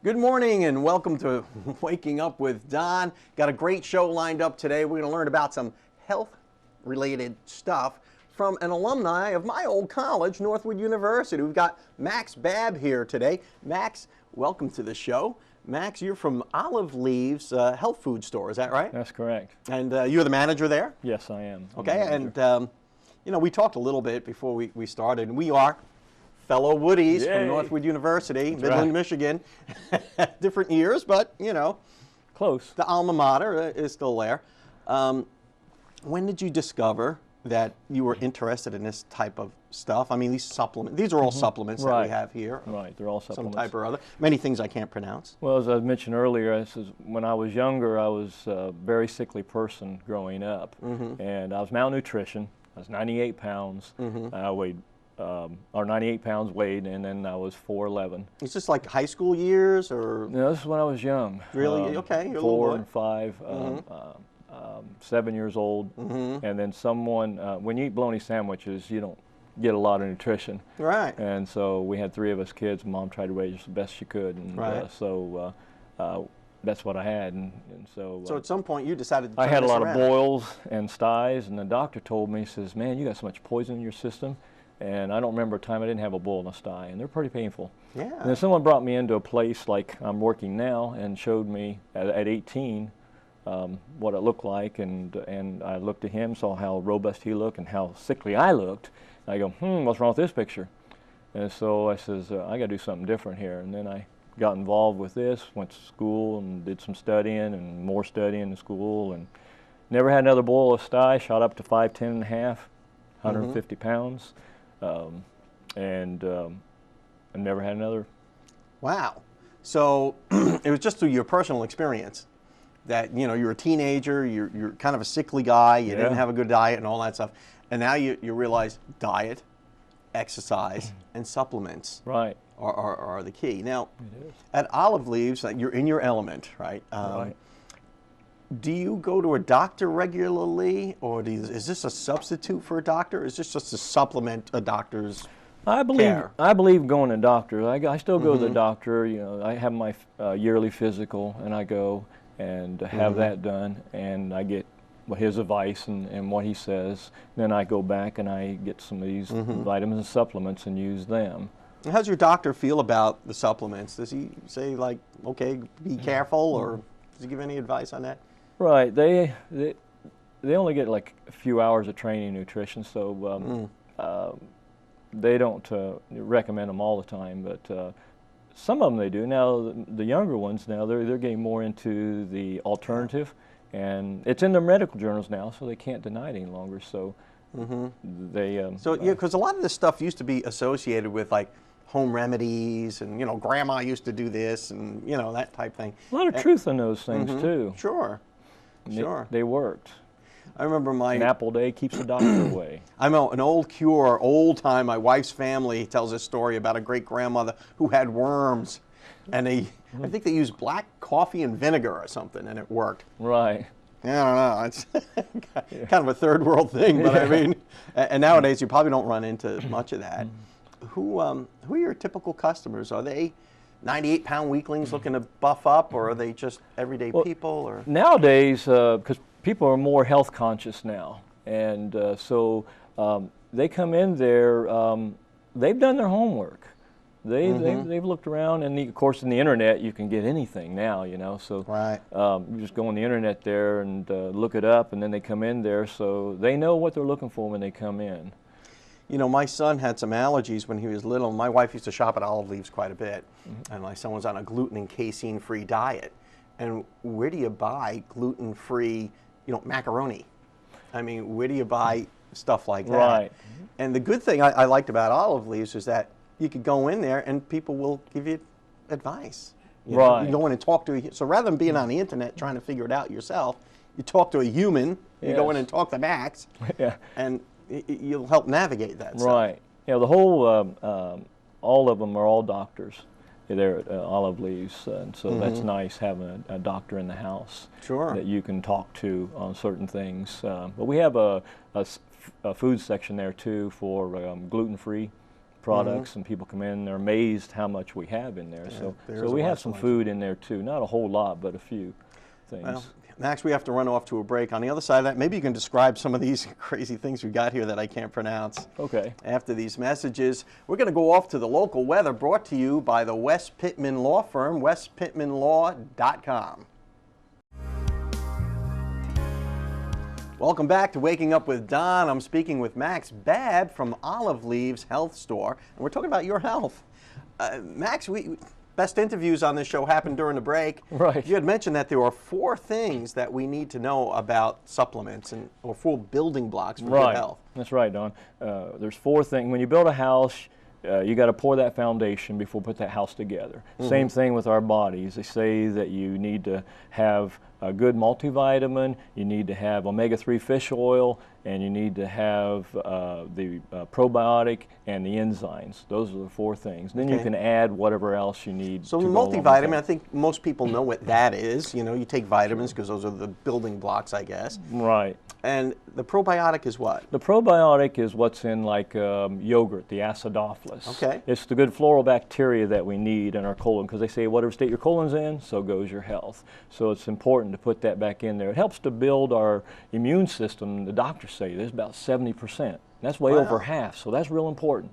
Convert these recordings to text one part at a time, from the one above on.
Good morning and welcome to Waking Up with Don. Got a great show lined up today. We're going to learn about some health-related stuff from an alumni of my old college, Northwood University. We've got Max Babb here today. Max, welcome to the show. Max, you're from Olive Leaves Health Food Store, is that right? That's correct. And you're the manager there? Yes, I am. Okay, and you know, we talked a little bit before we started, and we are fellow Woodies from Northwood University, Midland, Michigan. Different years, but, you know. Close. The alma mater is still there. When did you discover that you were interested in this type of stuff? I mean, these are all supplements that we have here. Right, they're all supplements. Some type or other. Many things I can't pronounce. Well, as I mentioned earlier, when I was younger, I was a very sickly person growing up. And I was malnutrition. I was 98 pounds. I weighed or 98 pounds weighed, and then I was 4'11". Is this like high school years, or? No, this is when I was young. Really? Okay, you're a little 4 boy. and 5, 7 years old, and then someone, when you eat bologna sandwiches, you don't get a lot of nutrition. Right. And so we had 3 of us kids. Mom tried to raise us the best she could, and so that's what I had. And so. So at some point you decided to turn I had a lot around. of boils and styes, and the doctor told me, he says, "Man, you got so much poison in your system." And I don't remember a time I didn't have a boil and a sty, and they're pretty painful. Yeah. And then someone brought me into a place like I'm working now and showed me at 18 what it looked like, and I looked at him, saw how robust he looked and how sickly I looked. And I go, what's wrong with this picture? And so I says, I got to do something different here. And then I got involved with this, went to school and did some studying and more studying in school, and never had another boil or sty. Shot up to 5'10" and a half, 150 pounds. And I never had another. Wow. So it was just through your personal experience that, you know, you're a teenager, you're kind of a sickly guy, you didn't have a good diet and all that stuff, and now you realize diet, exercise, and supplements are the key. Now, at Olive Leaves, you're in your element, right? Do you go to a doctor regularly, or is this a substitute for a doctor? Is this just to supplement a doctor's care? I believe going to doctors. I still go to the doctor. You know, I have my yearly physical, and I go and have that done, and I get his advice and what he says. Then I go back and I get some of these vitamins and supplements and use them. And how's your doctor feel about the supplements? Does he say, like, okay, be careful, or does he give any advice on that? Right. They only get like a few hours of training nutrition, so they don't recommend them all the time. But some of them they do. Now the younger ones now they're getting more into the alternative, and it's in their medical journals now, so they can't deny it any longer. So they so yeah, because a lot of this stuff used to be associated with like home remedies, and you know, grandma used to do this, and you know, that type thing. A lot of truth in those things too. Sure. Sure. They worked. I remember An apple a day keeps the doctor away. I'm an old cure, old time. My wife's family tells a story about a great grandmother who had worms, and I think they used black coffee and vinegar or something, and it worked. Right. Yeah, I don't know. It's kind of a third world thing, but I mean, and nowadays you probably don't run into much of that. Who are your typical customers? Are they 98-pound weaklings looking to buff up, or are they just everyday people? Or nowadays, because people are more health conscious now, and so they come in there. They've done their homework. They've looked around, and of course, in the internet, you can get anything now. You know, so you just go on the internet there and look it up, and then they come in there, so they know what they're looking for when they come in. You know, my son had some allergies when he was little. My wife used to shop at Olive Leaves quite a bit, and my son was on a gluten and casein-free diet. And where do you buy gluten-free, you know, macaroni? I mean, where do you buy stuff like that? Right. And the good thing I liked about Olive Leaves is that you could go in there and people will give you advice. You know, you go in and talk to so rather than being on the internet trying to figure it out yourself, you talk to a human. You go in and talk to Max, and you'll help navigate that stuff. Right. Yeah, the whole, all of them are all doctors. They're at Olive Leaves, and so that's nice having a doctor in the house that you can talk to on certain things. But we have a food section there too for gluten-free products, and people come in and they're amazed how much we have in there. So we have some food in there too, not a whole lot, but a few things. Well, Max, we have to run off to a break. On the other side of that, maybe you can describe some of these crazy things we got here that I can't pronounce. Okay. After these messages, we're going to go off to the local weather, brought to you by the West Pittman Law Firm, westpittmanlaw.com. Welcome back to Waking Up with Don. I'm speaking with Max Babb from Olive Leaves Health Store, and we're talking about your health. Max, best interviews on this show happened during the break. Right. You had mentioned that there are 4 things that we need to know about supplements, or 4 building blocks for good health. That's right, Don. There's 4 things. When you build a house, you got to pour that foundation before you put that house together. Same thing with our bodies. They say that you need to have a good multivitamin, you need to have omega-3 fish oil, and you need to have the probiotic and the enzymes. Those are the 4 things. Then you can add whatever else you need. So multivitamin, I think most people know what that is. You know, you take vitamins because those are the building blocks, I guess. Right. And the probiotic is what? The probiotic is what's in like yogurt, the acidophilus. Okay. It's the good floral bacteria that we need in our colon, because they say whatever state your colon's in, so goes your health. So it's important to put that back in there. It helps to build our immune system. The doctors say there's about 70%. That's way over half, so that's real important.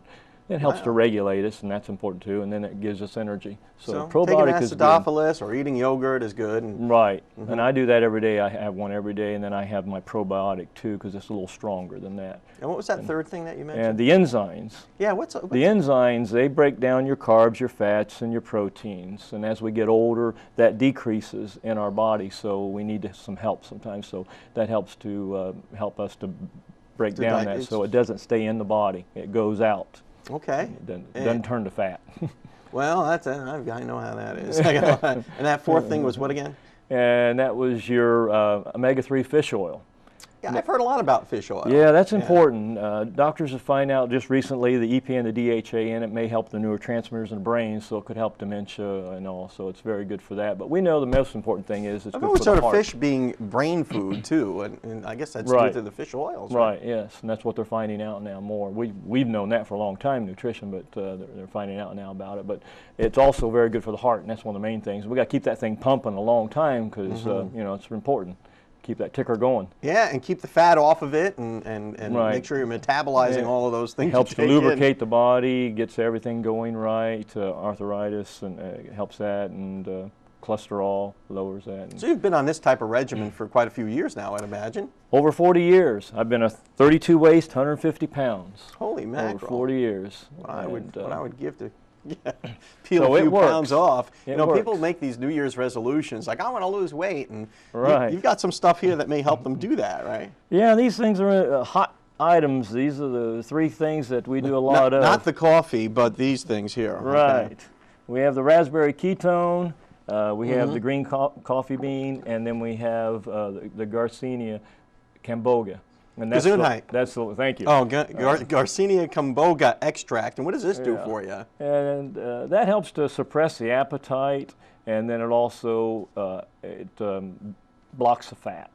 It helps to regulate us, and that's important too, and then it gives us energy. So probiotic is good. Taking acidophilus or eating yogurt is good. Right, and I do that every day. I have one every day, and then I have my probiotic too, because it's a little stronger than that. And what was that 3rd thing that you mentioned? And the enzymes. Yeah, the enzymes, they break down your carbs, your fats, and your proteins. And as we get older, that decreases in our body, so we need some help sometimes. So that helps to help us to break down that, so it doesn't stay in the body. It goes out. Okay. It doesn't turn to fat. Well, I know how that is. And that 4th thing was what again? And that was your omega-3 fish oil. Yeah, I've heard a lot about fish oil. Yeah, that's important. Doctors have found out just recently the EPA and the DHA in it may help the neurotransmitters in the brain, so it could help dementia and all, so it's very good for that. But we know the most important thing is it's good for the heart. I've always heard of fish being brain food too, and I guess that's due to the fish oils. Right, yes, and that's what they're finding out now more. We've known that for a long time, nutrition, but they're finding out now about it. But it's also very good for the heart, and that's one of the main things. We got to keep that thing pumping a long time because you know, it's important. Keep that ticker going. Yeah, and keep the fat off of it, and make sure you're metabolizing all of those things. Helps to lubricate the body, gets everything going right. Arthritis and helps that, and cholesterol lowers that. So you've been on this type of regimen for quite a few years now, I'd imagine. Over 40 years. I've been a 32 waist, 150 pounds. Holy mackerel! Over 40 years. What I would give to peel a few pounds off. You know, people make these New Year's resolutions, like I want to lose weight, and you've got some stuff here that may help them do that, right? Yeah, these things are hot items. These are the 3 things that we do a lot of. Not the coffee, but these things here. Right. Okay. We have the raspberry ketone, we have the green coffee bean, and then we have the Garcinia cambogia. And that's thank you. Oh, Garcinia cambogia extract. And what does this do for you? And that helps to suppress the appetite, and then it also blocks the fat.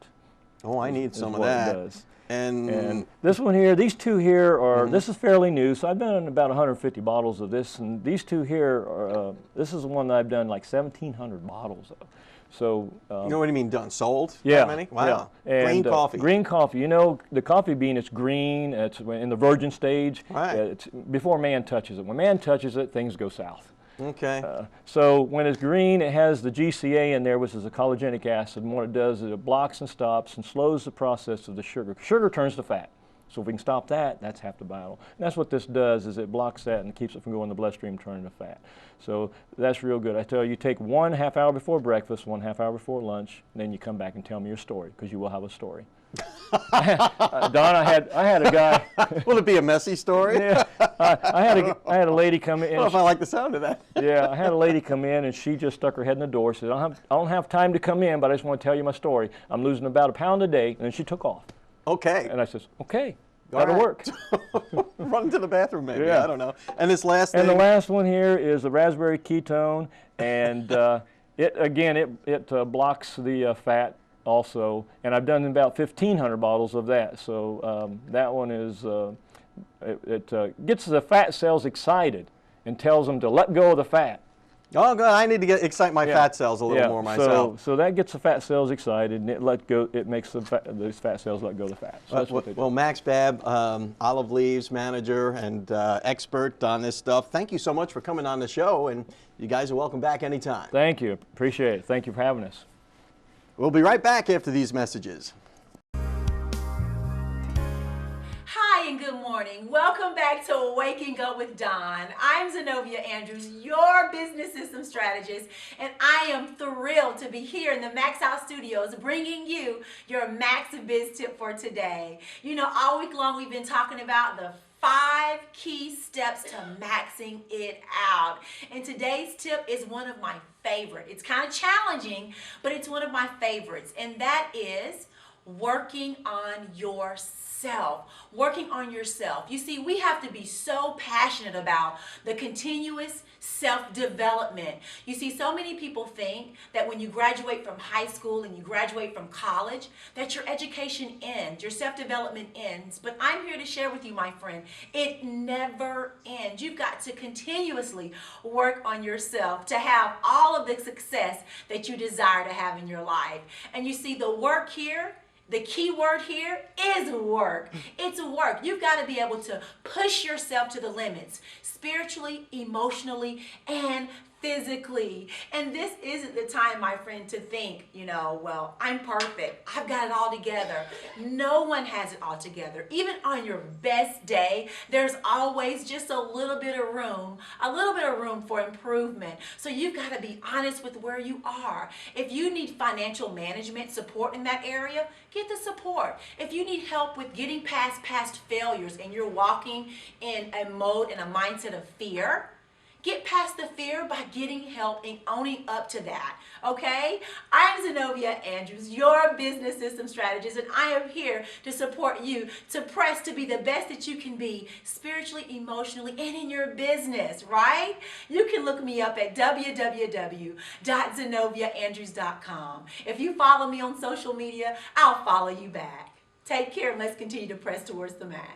Oh, I need some of that. It does. And this one here, these 2 here are, this is fairly new, so I've done about 150 bottles of this, and these 2 here are, this is the one that I've done like 1,700 bottles of. So, you know what you mean done? Sold? Yeah. That many? Wow. Yeah. Green coffee. Green coffee. You know, the coffee bean, it's green, it's in the virgin stage. Right. It's before man touches it. When man touches it, things go south. Okay. So when it's green, it has the GCA in there, which is a collagenic acid, and what it does is it blocks and stops and slows the process of the sugar. Sugar turns to fat. So if we can stop that, that's half the battle. And that's what this does, is it blocks that and keeps it from going in the bloodstream, turning to fat. So that's real good. I tell you, take 1 half hour before breakfast, 1 half hour before lunch, and then you come back and tell me your story, because you will have a story. Don, I had a guy. Will it be a messy story? Yeah, I had a lady come in. I don't know if I like the sound of that. Yeah, I had a lady come in, and she just stuck her head in the door. Said, I don't have time to come in, but I just want to tell you my story. I'm losing about 1 pound a day, and then she took off. Okay. And I says, okay. That'll work. Run to the bathroom, maybe. Yeah. I don't know. And this last thing. And the last one here is the raspberry ketone, and it blocks the fat also. And I've done about 1,500 bottles of that. So that one is gets the fat cells excited and tells them to let go of the fat. Oh, good. I need to excite my fat cells a little more myself. So that gets the fat cells excited, and it makes those fat cells let go of the fat. So that's what they do. Well, Max Babb, Olive Leaves manager and expert on this stuff, thank you so much for coming on the show, and you guys are welcome back anytime. Thank you. Appreciate it. Thank you for having us. We'll be right back after these messages. Hi and good morning. Welcome back to Waking Up with Don. I'm Zenobia Andrews, your business system strategist, and I am thrilled to be here in the Max Out Studios bringing you your Max Biz tip for today. You know, all week long we've been talking about the 5 key steps to maxing it out. And today's tip is one of my favorite. It's kind of challenging, but it's one of my favorites, and that is working on yourself. Working on yourself. You see, we have to be so passionate about the continuous self-development. You see, so many people think that when you graduate from high school and you graduate from college, that your education ends, your self-development ends. But I'm here to share with you, my friend, it never ends. You've got to continuously work on yourself to have all of the success that you desire to have in your life. And you see, the work here, the key word here is work. It's work. You've got to be able to push yourself to the limits, spiritually, emotionally, and physically. And this isn't the time, my friend, to think, you know, well, I'm perfect. I've got it all together. No one has it all together. Even on your best day, there's always just a little bit of room for improvement. So you've got to be honest with where you are. If you need financial management support in that area, get the support. If you need help with getting past failures and you're walking in a mode and a mindset of fear, get past the fear by getting help and owning up to that, okay? I'm Zenobia Andrews, your business system strategist, and I am here to support you to press to be the best that you can be spiritually, emotionally, and in your business, right? You can look me up at www.zenobiaandrews.com. If you follow me on social media, I'll follow you back. Take care, and let's continue to press towards the max.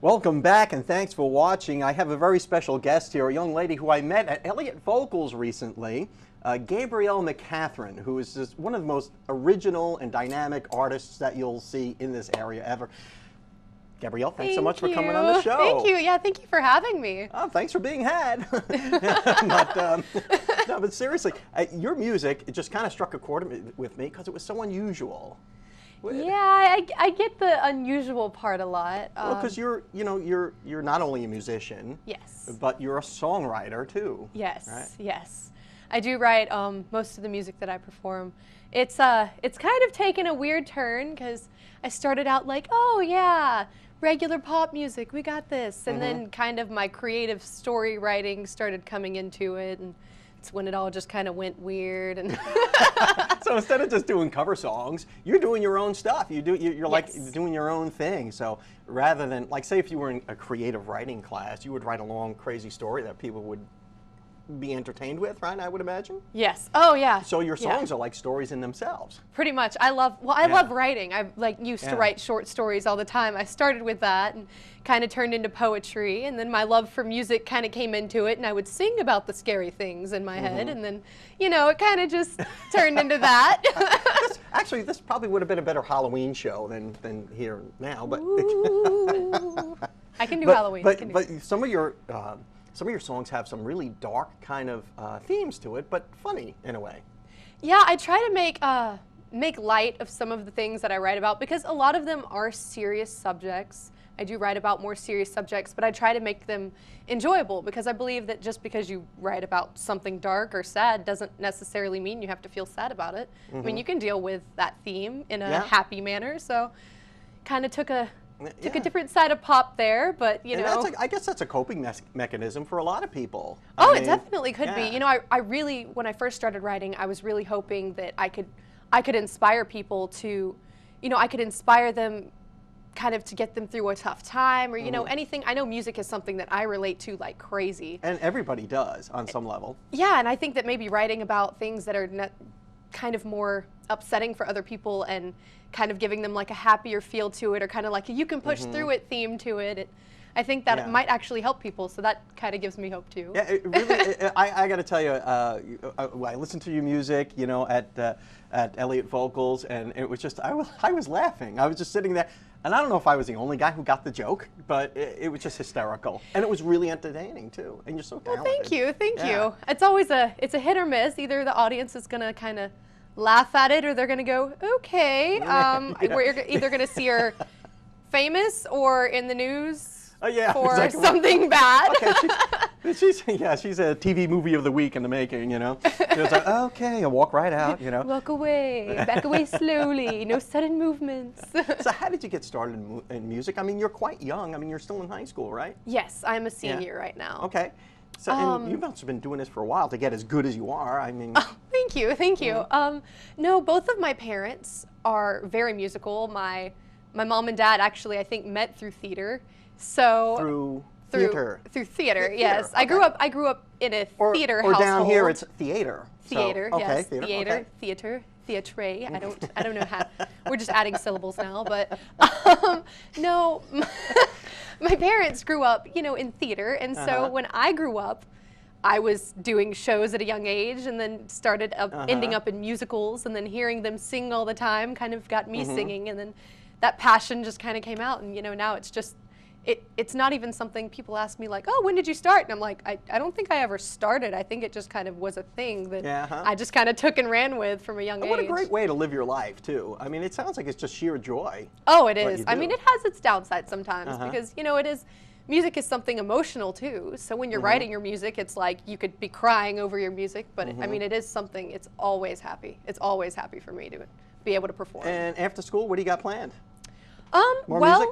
Welcome back, and thanks for watching. I have a very special guest here, a young lady who I met at Elliott Vocals recently, Gabrielle McCatherine, who is just one of the most original and dynamic artists that you'll see in this area ever. Gabrielle, thanks so much for coming on the show. Thank you. Yeah, thank you for having me. Oh, thanks for being had. No, but seriously, your music, it just kind of struck a chord with me because it was so unusual. Yeah, I get the unusual part a lot. Well, because you're not only a musician, yes, but you're a songwriter too. Yes, right? Yes, I do write most of the music that I perform. It's kind of taken a weird turn because I started out like, oh yeah, regular pop music, we got this, and then kind of my creative story writing started coming into it, and it's when it all just kind of went weird. And so instead of just doing cover songs, you're doing your own stuff. You're like doing your own thing. So rather than, like, say if you were in a creative writing class, you would write a long, crazy story that people would be entertained with, right? I would imagine. Yes. Oh yeah. So your songs are like stories in themselves. Pretty much. I love writing. I used to write short stories all the time. I started with that and kind of turned into poetry, and then my love for music kind of came into it, and I would sing about the scary things in my head, and then, you know, it kind of just turned into that. Actually, this probably would have been a better Halloween show than here now, but I can do Halloween. But some of your songs have some really dark kind of themes to it, but funny in a way. Yeah, I try to make light of some of the things that I write about because a lot of them are serious subjects. I do write about more serious subjects, but I try to make them enjoyable because I believe that just because you write about something dark or sad doesn't necessarily mean you have to feel sad about it. I mean, you can deal with that theme in a happy manner, so kind of took a different side of pop there, but you know. I guess that's a coping mechanism for a lot of people. Oh, it definitely could be. You know, I really, when I first started writing, I was really hoping that I could inspire people to, you know, I could inspire them kind of to get them through a tough time or, you know, anything. I know music is something that I relate to like crazy. And everybody does on some level. Yeah, and I think that maybe writing about things that are kind of more upsetting for other people and kind of giving them like a happier feel to it, or kind of like a you can push through it theme to it. I think that it might actually help people, so that kind of gives me hope too. Yeah, it really. I got to tell you, I listened to your music, you know, at Elliott Vocals, and it was just I was laughing. I was just sitting there, and I don't know if I was the only guy who got the joke, but it was just hysterical, and it was really entertaining too. And you're so talented. Well, thank you. It's always it's a hit or miss. Either the audience is gonna kind of laugh at it, or they're gonna go, okay. We're either gonna see her famous or in the news. Oh, yeah, for exactly. something bad. Okay, she's a TV movie of the week in the making, you know. It's like, okay, I'll walk right out, you know. Walk away, back away slowly, no sudden movements. So how did you get started in music? I mean, you're quite young. I mean, you're still in high school, right? Yes, I'm a senior right now. Okay. So and you must have been doing this for a while to get as good as you are. I mean. Oh, thank you. No, both of my parents are very musical. My mom and dad actually, I think, met through theater. So through theater, yes. Okay. I grew up in a theater household. Or down here, it's theater. Theater, so, yes. Theater, Theater. I don't know how. We're just adding syllables now, but no. My parents grew up, you know, in theater, and so when I grew up, I was doing shows at a young age, and then started ending up in musicals, and then hearing them sing all the time kind of got me singing, and then that passion just kind of came out, and you know, now it's just. It's not even something people ask me like, oh, when did you start? And I'm like, I don't think I ever started. I think it just kind of was a thing that I just kind of took and ran with from a young age. What a great way to live your life, too. I mean, it sounds like it's just sheer joy. Oh, it is. I mean, it has its downsides sometimes because, you know, music is something emotional, too. So when you're writing your music, it's like you could be crying over your music. But, I mean, it is something, it's always happy. It's always happy for me to be able to perform. And after school, what do you got planned? More music?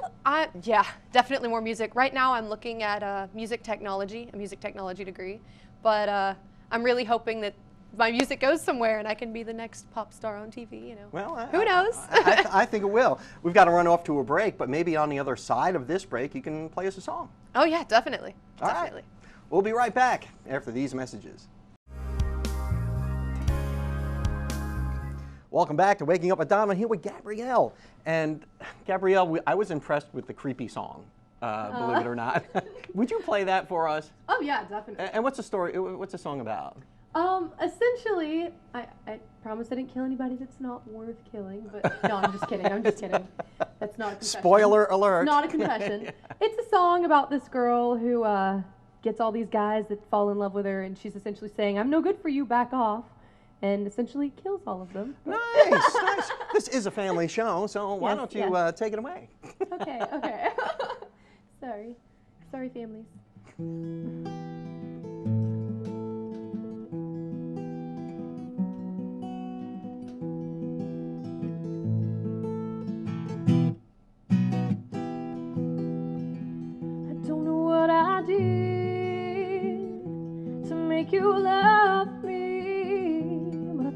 Yeah, definitely more music. Right now I'm looking at music technology, a music technology degree, but I'm really hoping that my music goes somewhere and I can be the next pop star on TV, you know. Well, who knows? I think it will. We've got to run off to a break, but maybe on the other side of this break you can play us a song. Oh yeah, definitely. All definitely. Right. We'll be right back after these messages. Welcome back to Waking Up with Don. I'm here with Gabrielle. And Gabrielle, I was impressed with the creepy song, believe it or not. Would you play that for us? Oh yeah, definitely. And what's the story? What's the song about? Essentially, I promise I didn't kill anybody that's not worth killing, but no, I'm just kidding. That's not a confession. Spoiler alert. It's not a confession. It's a song about this girl who gets all these guys that fall in love with her, and she's essentially saying, I'm no good for you, back off. And essentially kills all of them. Nice. This is a family show, so why don't you take it away? Okay. Sorry, families. I don't know what I did to make you love me.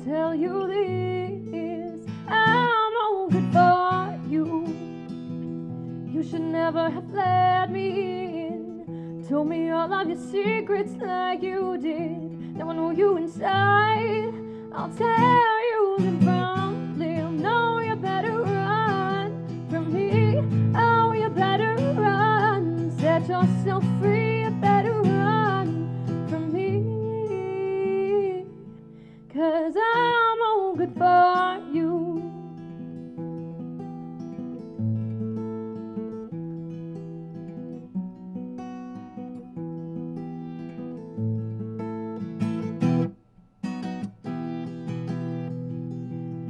Tell you this, I'm no good for you. You should never have let me in. Told me all of your secrets like you did. Now I know you inside. I'll tell you them promptly. No, you better run from me. Oh, you better run. Set yourself free. You better run from me. 'Cause I'm no good for you.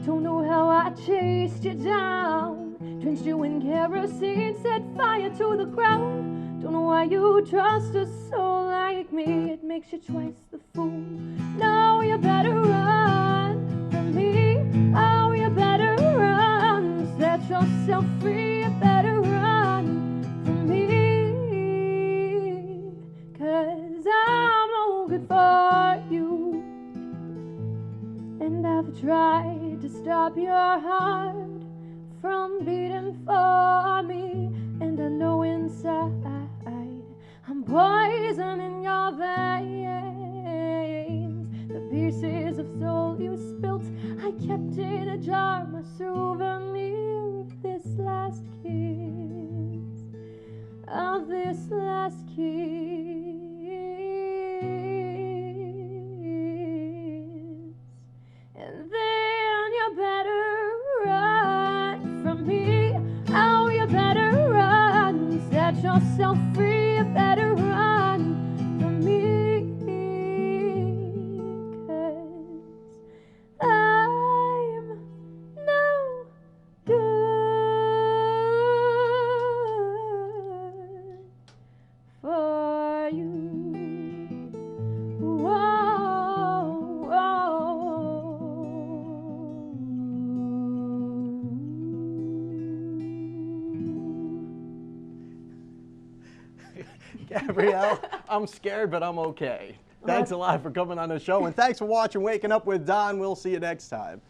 Don't know how I chased you down, drenched you in kerosene, set fire to the ground. Don't know why you trust a soul like me. It makes you twice the fool. No, you better run from me. Oh, you better run. Set yourself free. You better run from me. 'Cause I'm no good for you. And I've tried to stop your heart from beating for me. And I know inside I'm poison in your veins. The pieces of soul you spilt, I yourself free, you better run from me, 'cause I'm no good for you. Gabrielle, I'm scared, but I'm okay. Thanks a lot for coming on the show, and thanks for watching Waking Up with Don. We'll see you next time.